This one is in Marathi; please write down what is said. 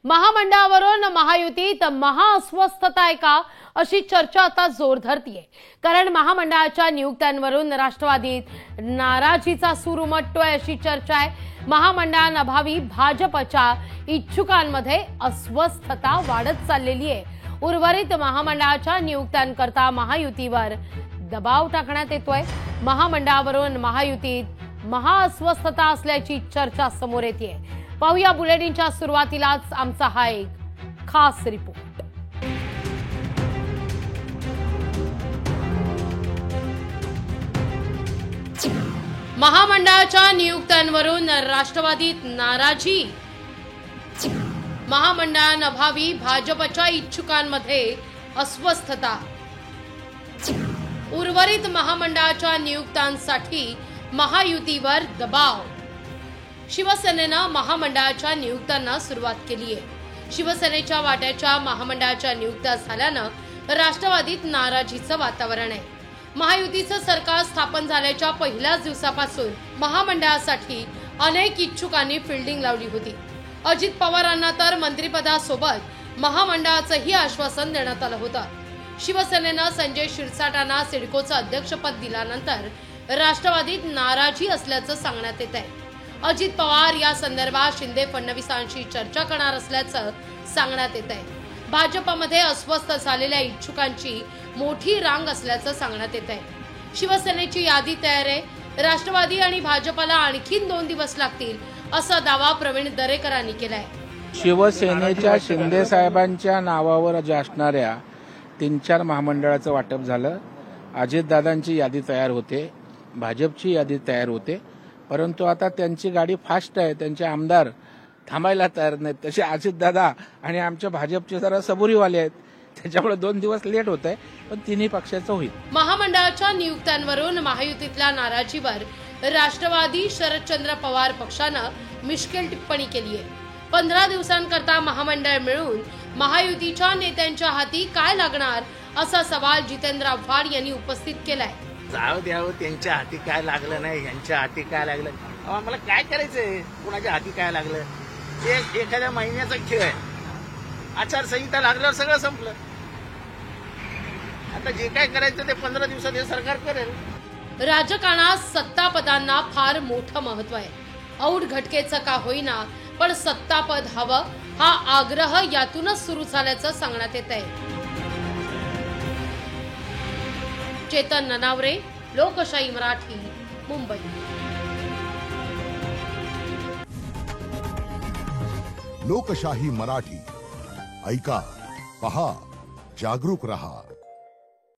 महामंडळावरून महायुतीत महाअस्वस्थता आहे का अशी चर्चा आता जोर धरतीये। कारण महामंडळाच्या नियुक्त्यांवरून राष्ट्रवादीत नाराजीचा सूर उमटतोय अशी चर्चा आहे। महामंडळांअभावी भाजपच्या इच्छुकांमध्ये अस्वस्थता वाढत चाललेली आहे। उर्वरित महामंडळाच्या नियुक्त्यांकरता महायुतीवर दबाव टाकण्यात येतोय। महामंडळावरून महायुतीत महाअस्वस्थता असल्याची चर्चा समोर येते। पाहूया बुलेटिनच्या सुरुवातीलाच आमचा हा एक खास रिपोर्ट। महामंडळाच्या नियुक्त्यांवरून राष्ट्रवादीत नाराजी। महामंडळांअभावी भाजपच्या इच्छुकांमध्ये अस्वस्थता। उर्वरित महामंडळाच्या नियुक्त्यांसाठी महायुतीवर दबाव। शिवसेनेनं महामंडळाच्या नियुक्त्यांना सुरुवात केली आहे। शिवसेनेच्या वाट्याच्या महामंडळाच्या नियुक्त्या झाल्यानं राष्ट्रवादीत नाराजीचं वातावरण आहे। महायुतीचं सरकार स्थापन झाल्याच्या पहिल्याच दिवसापासून महामंडळासाठी अनेक इच्छुकांनी फिल्डिंग लावली होती। अजित पवारांना तर मंत्रिपदासोबत महामंडळाचंही आश्वासन देण्यात आलं होतं। शिवसेनेनं संजय शिरसाटांना सिडकोचं अध्यक्षपद दिल्यानंतर राष्ट्रवादीत नाराजी असल्याचं सांगण्यात येत आहे। अजित पवार या संदर्भात शिंदे फडणवीसांशी चर्चा करणार असल्याचं सांगण्यात येत आहे। भाजपमध्ये अस्वस्थ झालेल्या इच्छुकांची मोठी रांग असल्याचं सांगण्यात येत आहे। शिवसेनेची यादी तयार आहे। राष्ट्रवादी आणि भाजपला आणखीन 2 दिवस लागतील असा दावा प्रवीण दरेकरांनी केलाय। शिवसेनेच्या शिंदे साहेबांच्या नावावर जे असणाऱ्या 3-4 महामंडळाचं वाटप झालं। अजितदादांची यादी तयार होते, भाजपची यादी तयार होते, परंतु आता त्यांची गाडी फास्ट आहे। त्यांचे आमदार थांबायला तयार नाहीत। तसे अजितदादा आणि आमच्या भाजपचे जरा सबुरीवाले आहेत, त्याच्यामुळे 2 दिवस लेट होत आहे, पण तिन्ही पक्षाचं होईल। महामंडळाच्या नियुक्त्यांवरून महायुतीतल्या नाराजीवर राष्ट्रवादी शरदचंद्र पवार पक्षानं मिश्किल टिप्पणी केली आहे। 15 दिवसांकरता महामंडळ मिळून महायुतीच्या नेत्यांच्या हाती काय लागणार असा सवाल जितेंद्र आव्हाड यांनी उपस्थित केलाय। जाऊ द्यावं, त्यांच्या हाती काय लागलं नाही, यांच्या हाती काय लागलं, आम्हाला काय करायचंय, कुणाच्या हाती काय लागलं, ते एखाद्या महिन्याचा खेळ आहे। आचारसंहिता लागल्यावर सगळं संपलं। आता जे काय करायचं ते 15 दिवसात हे सरकार करेल। राजकारणात सत्तापदांना फार मोठं महत्व आहे। औढ घटकेचं का होईना पण सत्तापद हवं हा आग्रह यातूनच सुरू झाल्याचं सांगण्यात येत आहे। चेतन ननावरे, लोकशाही मराठी, मुंबई। लोकशाही मराठी ऐका, पहा, जागरूक रहा।